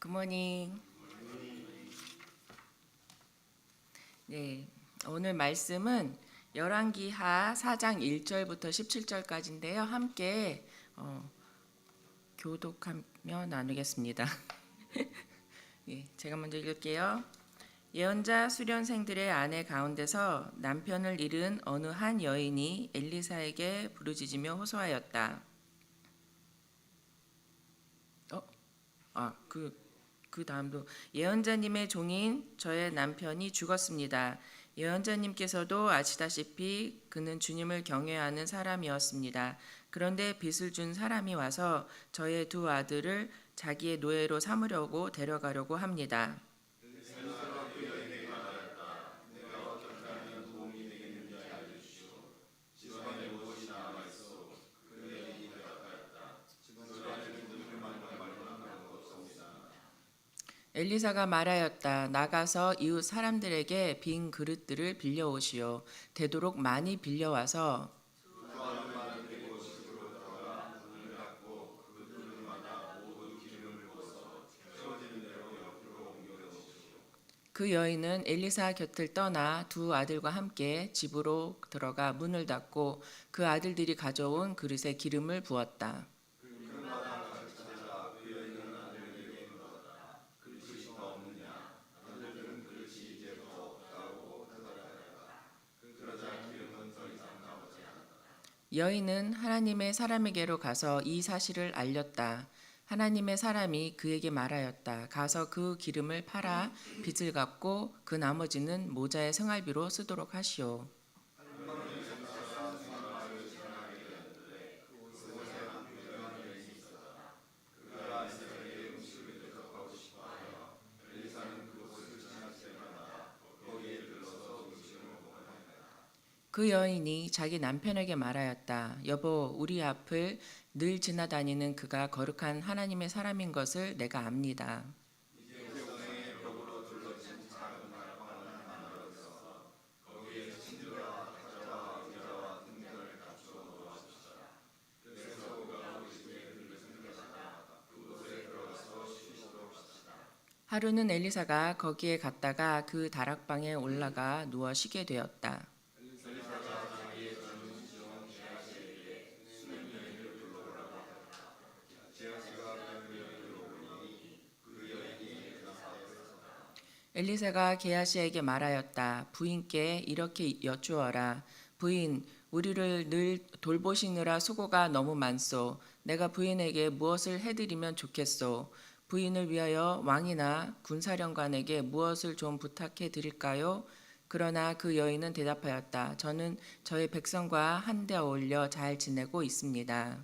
굿모닝. 네, 오늘 말씀은 열왕기하 4장 1절부터 17절까지인데요. 함께 교독하며 나누겠습니다. 예, 제가 먼저 읽을게요. 예언자 수련생들의 아내 가운데서 남편을 잃은 어느 한 여인이 엘리사에게 부르짖으며 호소하였다. 그 다음도 예언자님의 종인 저의 남편이 죽었습니다. 예언자님께서도 아시다시피 그는 주님을 경외하는 사람이었습니다. 그런데 빚을 준 사람이 와서 저의 두 아들을 자기의 노예로 삼으려고 데려가려고 합니다. 엘리사가 말하였다. 나가서 이웃 사람들에게 빈 그릇들을 빌려오시오. 되도록 많이 빌려와서 그 여인은 엘리사 곁을 떠나 두 아들과 함께 집으로 들어가 문을 닫고 그 아들들이 가져온 그릇에 기름을 부었다. 여인은 하나님의 사람에게로 가서 이 사실을 알렸다. 하나님의 사람이 그에게 말하였다. 가서 그 기름을 팔아 빚을 갚고 그 나머지는 모자의 생활비로 쓰도록 하시오. 그 여인이 자기 남편에게 말하였다. 여보, 우리 앞을 늘 지나다니는 그가 거룩한 하나님의 사람인 것을 내가 압니다. 하루는 엘리사가 거기에 갔다가 그 다락방에 올라가 누워 쉬게 되었다. 엘리사가 게하시에게 말하였다. 부인께 이렇게 여쭈어라. 부인, 우리를 늘 돌보시느라 수고가 너무 많소. 내가 부인에게 무엇을 해드리면 좋겠소. 부인을 위하여 왕이나 군사령관에게 무엇을 좀 부탁해 드릴까요? 그러나 그 여인은 대답하였다. 저는 저의 백성과 한데 어울려 잘 지내고 있습니다.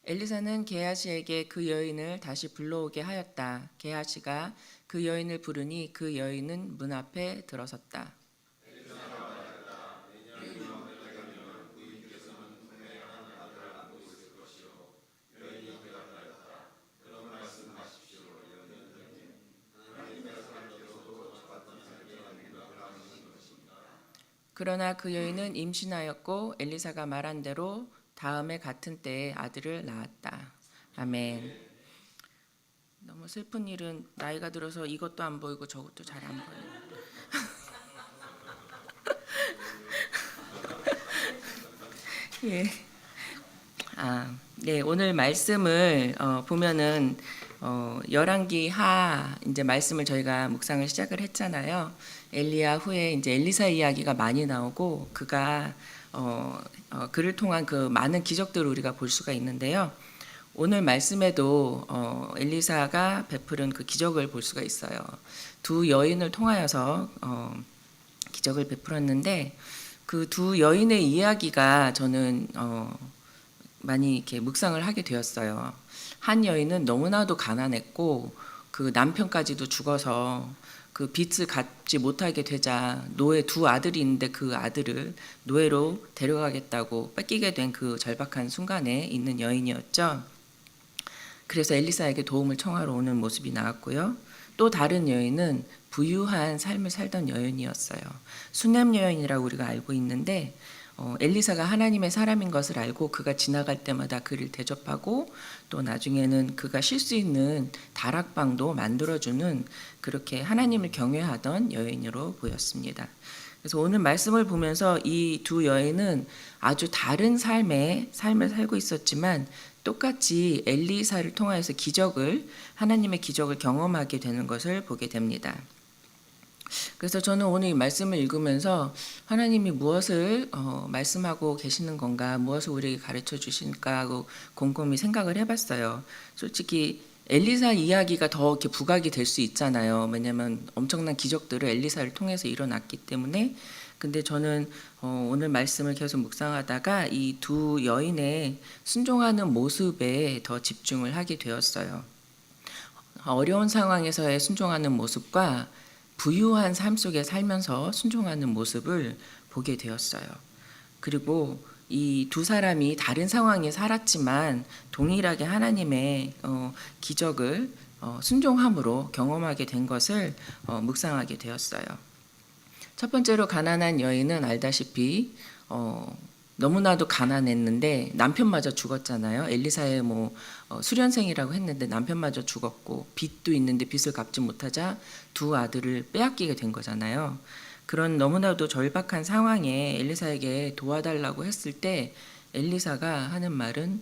엘리사는 게하시에게 그 여인을 다시 불러오게 하였다. 게하시가 그 여인을 부르니 그 여인은 문 앞에 들어섰다. 그러나 그 여인은 임신하였고 엘리사가 말한 대로 다음에 같은 때에 아들을 낳았다. 아멘. 너무 슬픈 일은 나이가 들어서 이것도 안 보이고 저것도 잘 안 보여요. 예. 네, 오늘 말씀을 보면은 열왕기하 이제 말씀을 저희가 묵상을 시작을 했잖아요. 엘리야 후에 이제 엘리사 이야기가 많이 나오고 그가 그를 통한 그 많은 기적들을 우리가 볼 수가 있는데요. 오늘 말씀에도 엘리사가 베풀은 그 기적을 볼 수가 있어요. 두 여인을 통하여서 기적을 베풀었는데 그 두 여인의 이야기가 저는 많이 이렇게 묵상을 하게 되었어요. 한 여인은 너무나도 가난했고 그 남편까지도 죽어서 그 빚을 갚지 못하게 되자 노예 두 아들이 있는데 그 아들을 노예로 데려가겠다고 뺏기게 된 그 절박한 순간에 있는 여인이었죠. 그래서 엘리사에게 도움을 청하러 오는 모습이 나왔고요. 또 다른 여인은 부유한 삶을 살던 여인이었어요. 수넴 여인이라고 우리가 알고 있는데 엘리사가 하나님의 사람인 것을 알고 그가 지나갈 때마다 그를 대접하고 또 나중에는 그가 쉴 수 있는 다락방도 만들어주는 그렇게 하나님을 경외하던 여인으로 보였습니다. 그래서 오늘 말씀을 보면서 이 두 여인은 아주 다른 삶을 살고 있었지만 똑같이 엘리사를 통하여서 하나님의 기적을 경험하게 되는 것을 보게 됩니다. 그래서 저는 오늘 이 말씀을 읽으면서 하나님이 무엇을 말씀하고 계시는 건가, 무엇을 우리에게 가르쳐 주실까 하고 곰곰이 생각을 해봤어요. 솔직히 엘리사 이야기가 더 이렇게 부각이 될 수 있잖아요. 왜냐하면 엄청난 기적들을 엘리사를 통해서 일어났기 때문에. 근데 저는 오늘 말씀을 계속 묵상하다가 이 두 여인의 순종하는 모습에 더 집중을 하게 되었어요. 어려운 상황에서의 순종하는 모습과 부유한 삶 속에 살면서 순종하는 모습을 보게 되었어요. 그리고 이 두 사람이 다른 상황에 살았지만 동일하게 하나님의 기적을 순종함으로 경험하게 된 것을 묵상하게 되었어요. 첫 번째로 가난한 여인은 알다시피 너무나도 가난했는데 남편마저 죽었잖아요. 엘리사의 수련생이라고 했는데 남편마저 죽었고 빚도 있는데 빚을 갚지 못하자 두 아들을 빼앗기게 된 거잖아요. 그런 너무나도 절박한 상황에 엘리사에게 도와달라고 했을 때 엘리사가 하는 말은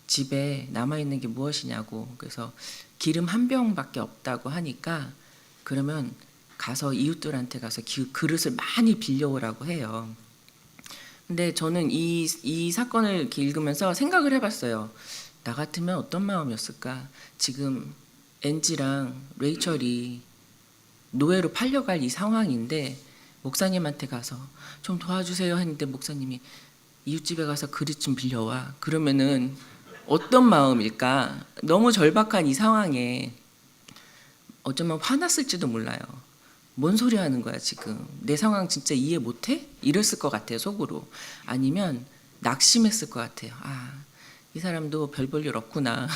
집에 남아있는 게 무엇이냐고. 그래서 기름 한 병밖에 없다고 하니까 그러면 가서 이웃들한테 가서 그릇을 많이 빌려오라고 해요. 근데 저는 이 사건을 이렇게 읽으면서 생각을 해봤어요. 나 같으면 어떤 마음이었을까? 지금 엔지랑 레이첼이 노예로 팔려갈 이 상황인데 목사님한테 가서 좀 도와주세요 했는데 목사님이 이웃집에 가서 그릇 좀 빌려와. 그러면은 어떤 마음일까? 너무 절박한 이 상황에 어쩌면 화났을지도 몰라요. 뭔 소리 하는 거야 지금. 내 상황 진짜 이해 못해? 이랬을 것 같아요 속으로. 아니면 낙심했을 것 같아요. 이 사람도 별 볼 일 없구나.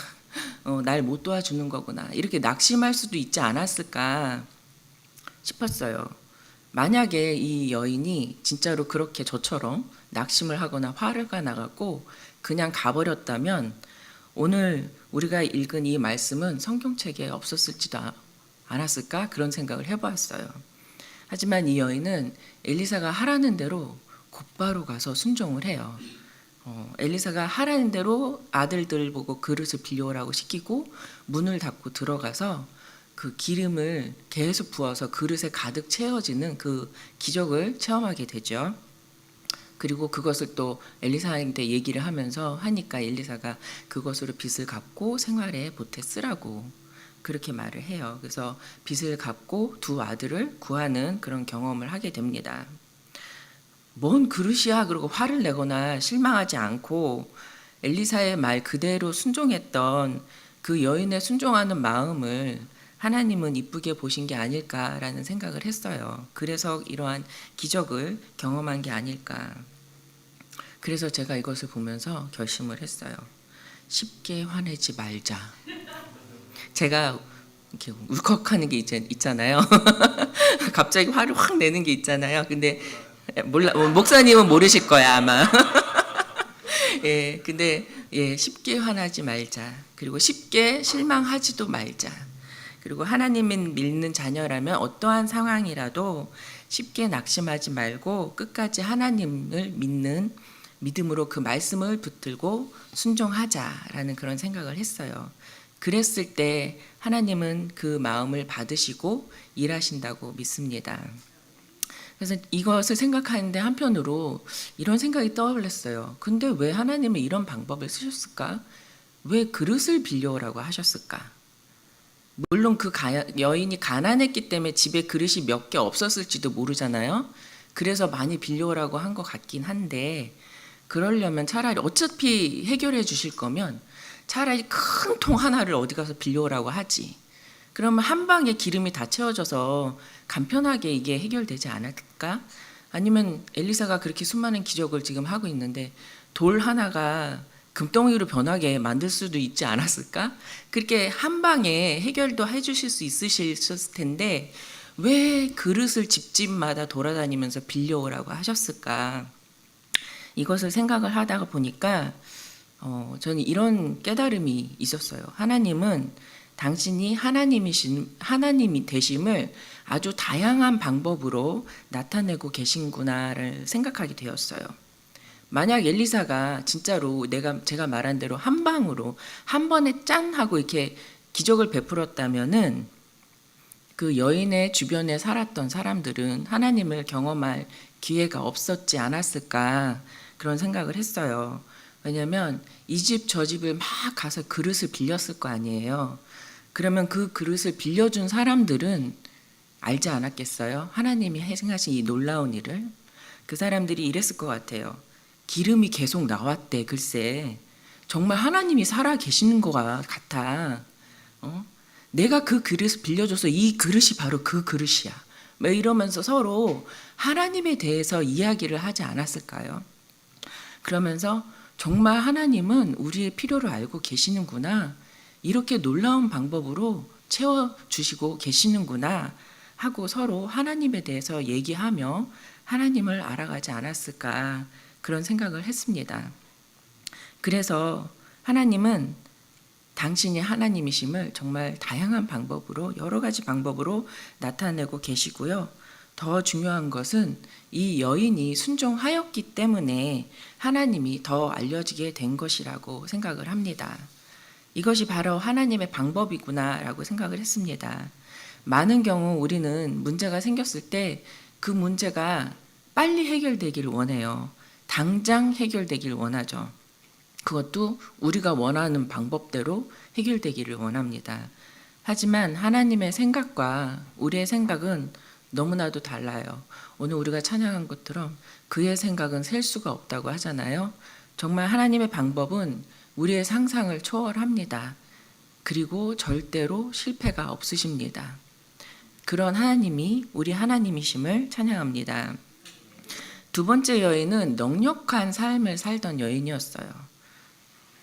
날 못 도와주는 거구나. 이렇게 낙심할 수도 있지 않았을까 싶었어요. 만약에 이 여인이 진짜로 그렇게 저처럼 낙심을 하거나 화가 나갖고 그냥 가버렸다면 오늘 우리가 읽은 이 말씀은 성경책에 없었을지도 않았을까? 그런 생각을 해보았어요. 하지만 이 여인은 엘리사가 하라는 대로 곧바로 가서 순종을 해요. 엘리사가 하라는 대로 아들들 보고 그릇을 빌려오라고 시키고 문을 닫고 들어가서 그 기름을 계속 부어서 그릇에 가득 채워지는 그 기적을 체험하게 되죠. 그리고 그것을 또 엘리사한테 얘기를 하면서 하니까 엘리사가 그것으로 빚을 갚고 생활에 보태 쓰라고 그렇게 말을 해요. 그래서 빚을 갚고 두 아들을 구하는 그런 경험을 하게 됩니다. 뭔 그릇이야 그러고 화를 내거나 실망하지 않고 엘리사의 말 그대로 순종했던 그 여인의 순종하는 마음을 하나님은 이쁘게 보신 게 아닐까라는 생각을 했어요. 그래서 이러한 기적을 경험한 게 아닐까. 그래서 제가 이것을 보면서 결심을 했어요. 쉽게 화내지 말자. 제가 이렇게 울컥하는 게 있잖아요. 갑자기 화를 확 내는 게 있잖아요. 근데 몰라, 목사님은 모르실 거야 아마. 근데 쉽게 화나지 말자. 그리고 쉽게 실망하지도 말자. 그리고 하나님을 믿는 자녀라면 어떠한 상황이라도 쉽게 낙심하지 말고 끝까지 하나님을 믿는 믿음으로 그 말씀을 붙들고 순종하자라는 그런 생각을 했어요. 그랬을 때 하나님은 그 마음을 받으시고 일하신다고 믿습니다. 그래서 이것을 생각하는데 한편으로 이런 생각이 떠올랐어요. 근데 왜 하나님은 이런 방법을 쓰셨을까? 왜 그릇을 빌려오라고 하셨을까? 물론 그 여인이 가난했기 때문에 집에 그릇이 몇 개 없었을지도 모르잖아요. 그래서 많이 빌려오라고 한 것 같긴 한데 그러려면 차라리 어차피 해결해 주실 거면 차라리 큰 통 하나를 어디 가서 빌려오라고 하지. 그러면 한 방에 기름이 다 채워져서 간편하게 이게 해결되지 않을까? 아니면 엘리사가 그렇게 수많은 기적을 지금 하고 있는데 돌 하나가 금덩이로 변하게 만들 수도 있지 않았을까? 그렇게 한 방에 해결도 해주실 수 있으셨을 텐데 왜 그릇을 집집마다 돌아다니면서 빌려오라고 하셨을까? 이것을 생각을 하다가 보니까 저는 이런 깨달음이 있었어요. 하나님은 당신이 하나님이 되심을 아주 다양한 방법으로 나타내고 계신구나를 생각하게 되었어요. 만약 엘리사가 진짜로 제가 말한 대로 한 방으로 한 번에 짠 하고 이렇게 기적을 베풀었다면은 그 여인의 주변에 살았던 사람들은 하나님을 경험할 기회가 없었지 않았을까 그런 생각을 했어요. 왜냐하면 이 집 저 집을 막 가서 그릇을 빌렸을 거 아니에요. 그러면 그 그릇을 빌려준 사람들은 알지 않았겠어요? 하나님이 행하신 이 놀라운 일을. 그 사람들이 이랬을 것 같아요. 기름이 계속 나왔대. 글쎄 정말 하나님이 살아 계시는 것 같아. 내가 그 그릇을 빌려줘서 이 그릇이 바로 그 그릇이야. 뭐 이러면서 서로 하나님에 대해서 이야기를 하지 않았을까요? 그러면서 정말 하나님은 우리의 필요를 알고 계시는구나. 이렇게 놀라운 방법으로 채워주시고 계시는구나 하고 서로 하나님에 대해서 얘기하며 하나님을 알아가지 않았을까 그런 생각을 했습니다. 그래서 하나님은 당신이 하나님이심을 정말 다양한 방법으로 여러 가지 방법으로 나타내고 계시고요. 더 중요한 것은 이 여인이 순종하였기 때문에 하나님이 더 알려지게 된 것이라고 생각을 합니다. 이것이 바로 하나님의 방법이구나라고 생각을 했습니다. 많은 경우 우리는 문제가 생겼을 때 그 문제가 빨리 해결되기를 원해요. 당장 해결되기를 원하죠. 그것도 우리가 원하는 방법대로 해결되기를 원합니다. 하지만 하나님의 생각과 우리의 생각은 너무나도 달라요. 오늘 우리가 찬양한 것처럼 그의 생각은 셀 수가 없다고 하잖아요. 정말 하나님의 방법은 우리의 상상을 초월합니다. 그리고 절대로 실패가 없으십니다. 그런 하나님이 우리 하나님이심을 찬양합니다. 두 번째 여인은 넉넉한 삶을 살던 여인이었어요.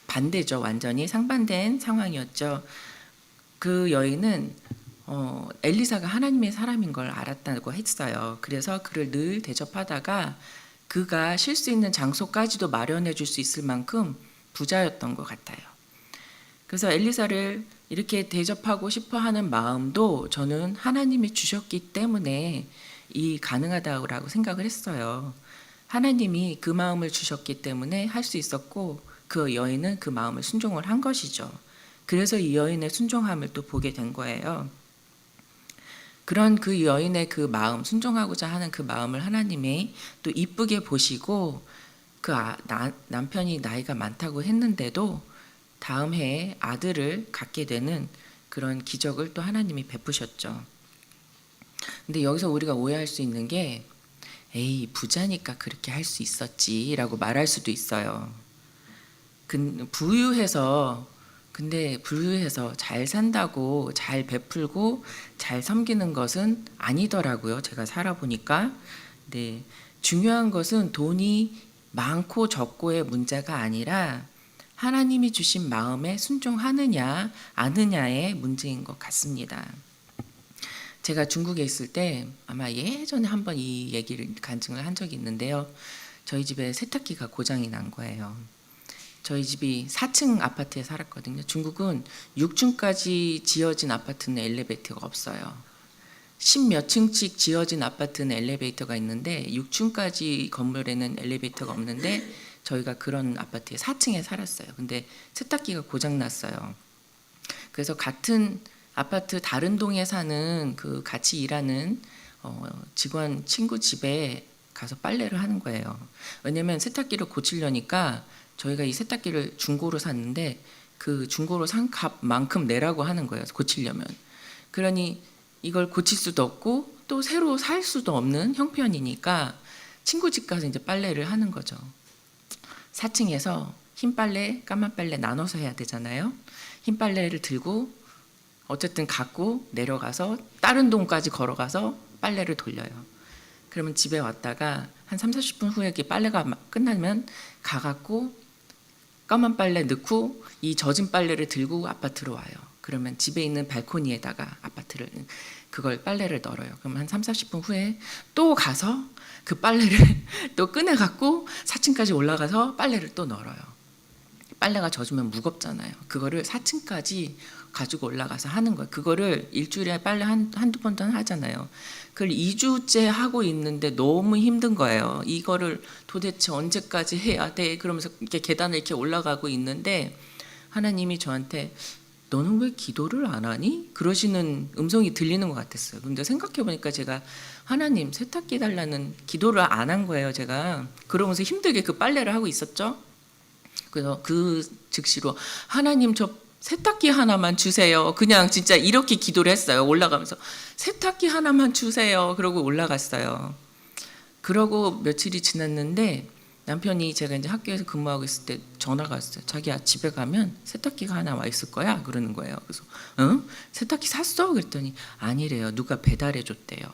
반대죠. 완전히 상반된 상황이었죠. 그 여인은 엘리사가 하나님의 사람인 걸 알았다고 했어요. 그래서 그를 늘 대접하다가 그가 쉴 수 있는 장소까지도 마련해 줄 수 있을 만큼 부자였던 것 같아요. 그래서 엘리사를 이렇게 대접하고 싶어 하는 마음도 저는 하나님이 주셨기 때문에 가능하다고 생각을 했어요. 하나님이 그 마음을 주셨기 때문에 할 수 있었고 그 여인은 그 마음을 순종을 한 것이죠. 그래서 이 여인의 순종함을 또 보게 된 거예요. 그런 그 여인의 그 마음, 순종하고자 하는 그 마음을 하나님이 또 이쁘게 보시고 그 남편이 나이가 많다고 했는데도 다음 해에 아들을 갖게 되는 그런 기적을 또 하나님이 베푸셨죠. 근데 여기서 우리가 오해할 수 있는 게 에이 부자니까 그렇게 할 수 있었지라고 말할 수도 있어요. 부유해서 잘 산다고 잘 베풀고 잘 섬기는 것은 아니더라고요. 제가 살아보니까. 네, 중요한 것은 돈이 많고 적고의 문제가 아니라 하나님이 주신 마음에 순종하느냐 아느냐의 문제인 것 같습니다. 제가 중국에 있을 때 아마 예전에 한번 이 얘기를 간증을 한 적이 있는데요. 저희 집에 세탁기가 고장이 난 거예요. 저희 집이 4층 아파트에 살았거든요. 중국은 6층까지 지어진 아파트는 엘리베이터가 없어요. 10몇 층씩 지어진 아파트는 엘리베이터가 있는데 6층까지 건물에는 엘리베이터가 없는데 저희가 그런 아파트에 4층에 살았어요. 근데 세탁기가 고장 났어요. 그래서 같은 아파트 다른 동에 사는 그 같이 일하는 직원 친구 집에 가서 빨래를 하는 거예요. 왜냐면 세탁기를 고치려니까 저희가 이 세탁기를 중고로 샀는데 그 중고로 산 값만큼 내라고 하는 거예요. 고치려면. 그러니 이걸 고칠 수도 없고 또 새로 살 수도 없는 형편이니까 친구 집 가서 이제 빨래를 하는 거죠. 4층에서 흰 빨래, 까만 빨래 나눠서 해야 되잖아요. 흰 빨래를 들고 어쨌든 갖고 내려가서 다른 동까지 걸어가서 빨래를 돌려요. 그러면 집에 왔다가 한 30, 40분 후에 빨래가 끝나면 가갖고 까만 빨래 넣고 이 젖은 빨래를 들고 아파트로 와요. 그러면 집에 있는 발코니에다가 그걸 빨래를 널어요. 그러면 한 3, 40분 후에 또 가서 그 빨래를 또 꺼내 갖고 4층까지 올라가서 빨래를 또 널어요. 빨래가 젖으면 무겁잖아요. 그거를 4층까지 가지고 올라가서 하는 거예요. 그거를 일주일에 빨래 한두 번도 하잖아요. 그걸 2주째 하고 있는데 너무 힘든 거예요. 이거를 도대체 언제까지 해야 돼? 그러면서 이렇게 계단을 이렇게 올라가고 있는데 하나님이 저한테 너는 왜 기도를 안 하니? 그러시는 음성이 들리는 것 같았어요. 근데 생각해 보니까 제가 하나님 세탁기 달라는 기도를 안 한 거예요. 제가 그러면서 힘들게 그 빨래를 하고 있었죠. 그래서 그 즉시로 하나님 저 세탁기 하나만 주세요. 그냥 진짜 이렇게 기도를 했어요. 올라가면서 세탁기 하나만 주세요. 그러고 올라갔어요. 그러고 며칠이 지났는데 남편이 제가 이제 학교에서 근무하고 있을 때 전화가 왔어요. 자기야 집에 가면 세탁기가 하나 와 있을 거야. 그러는 거예요. 그래서 응? 세탁기 샀어? 그랬더니 아니래요. 누가 배달해 줬대요.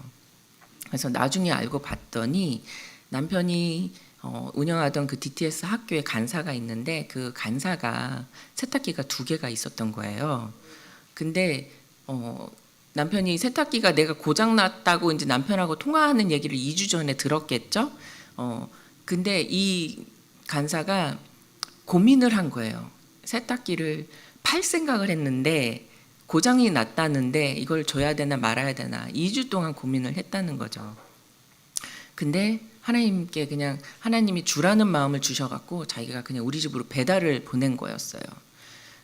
그래서 나중에 알고 봤더니 남편이 운영하던 그 DTS 학교에 간사가 있는데 그 간사가 세탁기가 2개가 있었던 거예요. 근데 남편이 세탁기가 내가 고장났다고 이제 남편하고 통화하는 얘기를 2주 전에 들었겠죠. 근데 이 간사가 고민을 한 거예요. 세탁기를 팔 생각을 했는데 고장이 났다는데 이걸 줘야 되나 말아야 되나 2주 동안 고민을 했다는 거죠. 근데 하나님께 그냥 하나님이 주라는 마음을 주셔갖고 자기가 그냥 우리 집으로 배달을 보낸 거였어요.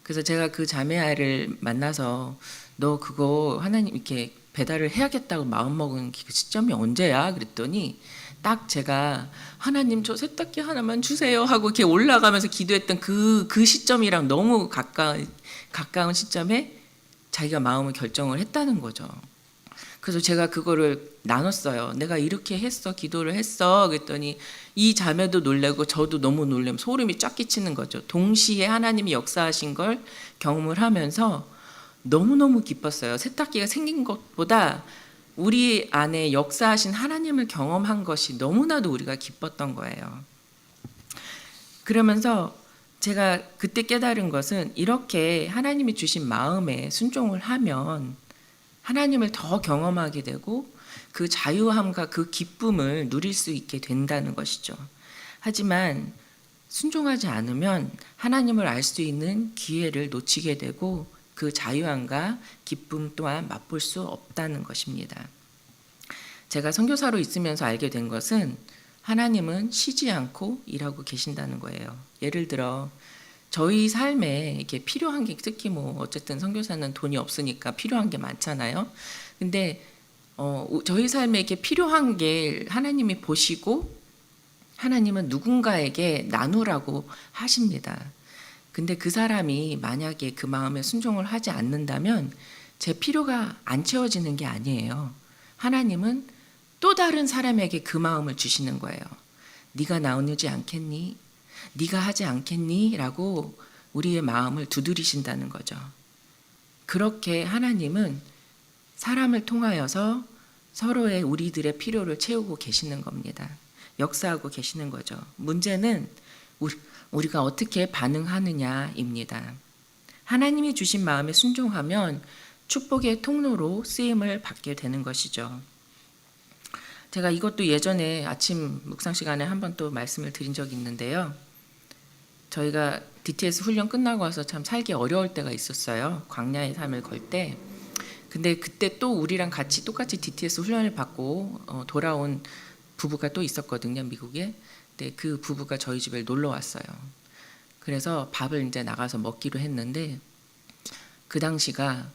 그래서 제가 그 자매아이를 만나서 너 그거 하나님 이렇게 배달을 해야겠다고 마음먹은 그 시점이 언제야? 그랬더니 딱 제가 하나님 저 세탁기 하나만 주세요 하고 이렇게 올라가면서 기도했던 그 시점이랑 너무 가까운 시점에 자기가 마음을 결정을 했다는 거죠. 그래서 제가 그거를 나눴어요. 내가 이렇게 했어, 기도를 했어. 그랬더니 이 자매도 놀래고 저도 너무 놀래면 소름이 쫙 끼치는 거죠. 동시에 하나님이 역사하신 걸 경험을 하면서 너무너무 기뻤어요. 세탁기가 생긴 것보다 우리 안에 역사하신 하나님을 경험한 것이 너무나도 우리가 기뻤던 거예요. 그러면서 제가 그때 깨달은 것은 이렇게 하나님이 주신 마음에 순종을 하면 하나님을 더 경험하게 되고 그 자유함과 그 기쁨을 누릴 수 있게 된다는 것이죠. 하지만 순종하지 않으면 하나님을 알 수 있는 기회를 놓치게 되고 그 자유함과 기쁨 또한 맛볼 수 없다는 것입니다. 제가 선교사로 있으면서 알게 된 것은 하나님은 쉬지 않고 일하고 계신다는 거예요. 예를 들어 저희 삶에 이렇게 필요한 게 특히 뭐 어쨌든 선교사는 돈이 없으니까 필요한 게 많잖아요. 근데 저희 삶에 이렇게 필요한 게 하나님이 보시고 하나님은 누군가에게 나누라고 하십니다. 근데 그 사람이 만약에 그 마음에 순종을 하지 않는다면 제 필요가 안 채워지는 게 아니에요. 하나님은 또 다른 사람에게 그 마음을 주시는 거예요. 네가 나누지 않겠니? 네가 하지 않겠니? 라고 우리의 마음을 두드리신다는 거죠. 그렇게 하나님은 사람을 통하여서 서로의 우리들의 필요를 채우고 계시는 겁니다. 역사하고 계시는 거죠. 문제는 우리가 어떻게 반응하느냐입니다. 하나님이 주신 마음에 순종하면 축복의 통로로 쓰임을 받게 되는 것이죠. 제가 이것도 예전에 아침 묵상 시간에 한번 또 말씀을 드린 적이 있는데요. 저희가 DTS 훈련 끝나고 와서 참 살기 어려울 때가 있었어요. 광야의 삶을 걸 때. 근데 그때 또 우리랑 같이 똑같이 DTS 훈련을 받고 돌아온 부부가 또 있었거든요, 미국에. 근데 그 부부가 저희 집에 놀러 왔어요. 그래서 밥을 이제 나가서 먹기로 했는데 그 당시가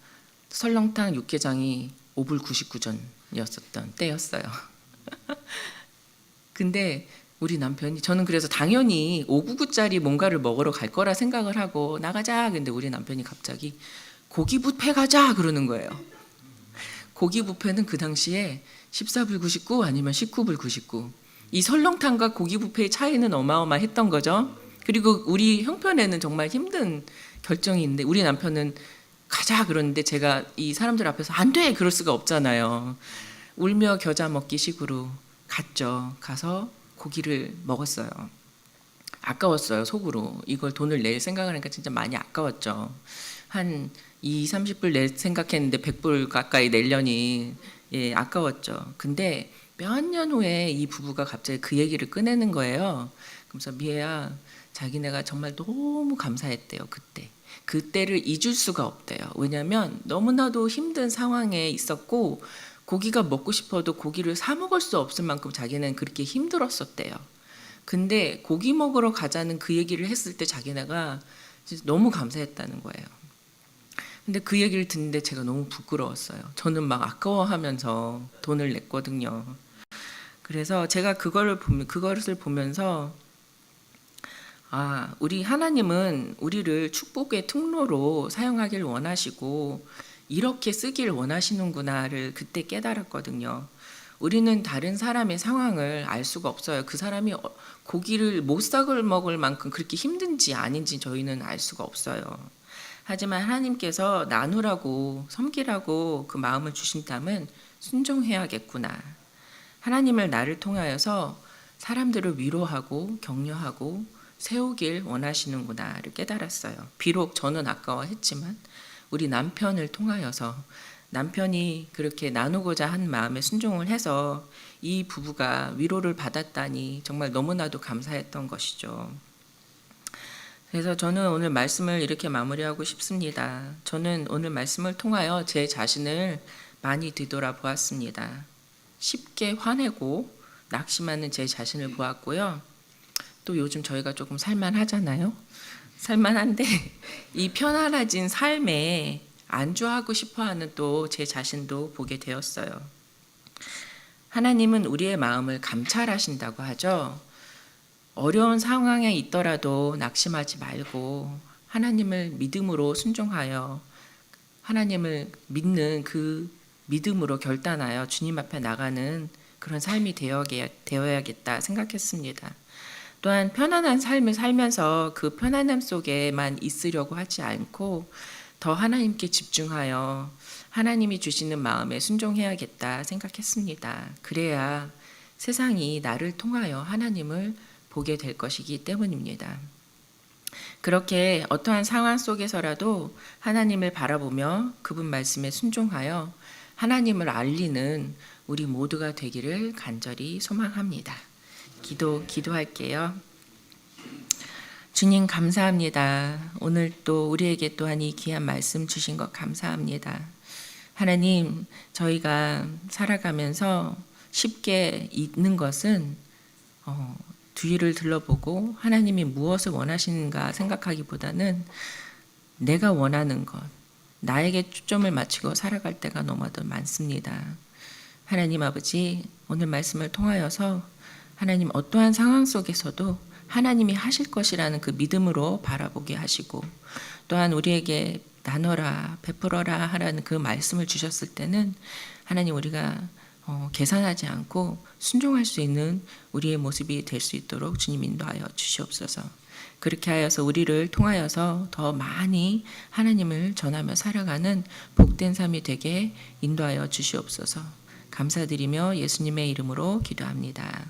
설렁탕 육개장이 5불 99전이었었던 때였어요. 근데 우리 남편이 저는 그래서 당연히 599짜리 뭔가를 먹으러 갈 거라 생각을 하고 나가자. 근데 우리 남편이 갑자기 고기 뷔페 가자 그러는 거예요. 고기 뷔페는 그 당시에 14불 99 아니면 19불 99. 이 설렁탕과 고기 뷔페의 차이는 어마어마했던 거죠. 그리고 우리 형편에는 정말 힘든 결정이 있는데 우리 남편은 가자 그러는데 제가 이 사람들 앞에서 안 돼! 그럴 수가 없잖아요. 울며 겨자 먹기 식으로 갔죠. 가서 고기를 먹었어요. 아까웠어요. 속으로 이걸 돈을 낼 생각을 하니까 진짜 많이 아까웠죠. 한 2, 30불 낼 생각했는데 100불 가까이 내려니 아까웠죠. 근데 몇 년 후에 이 부부가 갑자기 그 얘기를 꺼내는 거예요. 그래서 미애야, 자기네가 정말 너무 감사했대요. 그때를 잊을 수가 없대요. 왜냐하면 너무나도 힘든 상황에 있었고 고기가 먹고 싶어도 고기를 사 먹을 수 없을 만큼 자기는 그렇게 힘들었었대요. 근데 고기 먹으러 가자는 그 얘기를 했을 때 자기네가 진짜 너무 감사했다는 거예요. 근데 그 얘기를 듣는데 제가 너무 부끄러웠어요. 저는 막 아까워하면서 돈을 냈거든요. 그래서 제가 그것을 보면서 우리 하나님은 우리를 축복의 통로로 사용하길 원하시고 이렇게 쓰길 원하시는구나를 그때 깨달았거든요. 우리는 다른 사람의 상황을 알 수가 없어요. 그 사람이 고기를 못 삭을 먹을 만큼 그렇게 힘든지 아닌지 저희는 알 수가 없어요. 하지만 하나님께서 나누라고 섬기라고 그 마음을 주신다면 순종해야겠구나. 하나님을 나를 통하여서 사람들을 위로하고 격려하고 세우길 원하시는구나를 깨달았어요. 비록 저는 아까워했지만 우리 남편을 통하여서 남편이 그렇게 나누고자 한 마음에 순종을 해서 이 부부가 위로를 받았다니 정말 너무나도 감사했던 것이죠. 그래서 저는 오늘 말씀을 이렇게 마무리하고 싶습니다. 저는 오늘 말씀을 통하여 제 자신을 많이 뒤돌아보았습니다. 쉽게 화내고 낙심하는 제 자신을 보았고요. 또 요즘 저희가 조금 살만하잖아요. 살만한데 이 편안해진 삶에 안주하고 싶어하는 또 제 자신도 보게 되었어요. 하나님은 우리의 마음을 감찰하신다고 하죠. 어려운 상황에 있더라도 낙심하지 말고 하나님을 믿음으로 순종하여 하나님을 믿는 그 믿음으로 결단하여 주님 앞에 나가는 그런 삶이 되어야겠다 생각했습니다. 또한 편안한 삶을 살면서 그 편안함 속에만 있으려고 하지 않고 더 하나님께 집중하여 하나님이 주시는 마음에 순종해야겠다 생각했습니다. 그래야 세상이 나를 통하여 하나님을 보게 될 것이기 때문입니다. 그렇게 어떠한 상황 속에서라도 하나님을 바라보며 그분 말씀에 순종하여 하나님을 알리는 우리 모두가 되기를 간절히 소망합니다. 기도할게요. 주님 감사합니다. 오늘 또 우리에게 또한 이 귀한 말씀 주신 것 감사합니다. 하나님, 저희가 살아가면서 쉽게 잊는 것은 뒤를 둘러보고 하나님이 무엇을 원하시는가 생각하기보다는 내가 원하는 것, 나에게 초점을 맞추고 살아갈 때가 너무도 많습니다. 하나님 아버지, 오늘 말씀을 통하여서 하나님 어떠한 상황 속에서도 하나님이 하실 것이라는 그 믿음으로 바라보게 하시고 또한 우리에게 나눠라, 베풀어라 하라는 그 말씀을 주셨을 때는 하나님 우리가 계산하지 않고 순종할 수 있는 우리의 모습이 될 수 있도록 주님 인도하여 주시옵소서. 그렇게 하여서 우리를 통하여서 더 많이 하나님을 전하며 살아가는 복된 삶이 되게 인도하여 주시옵소서. 감사드리며 예수님의 이름으로 기도합니다.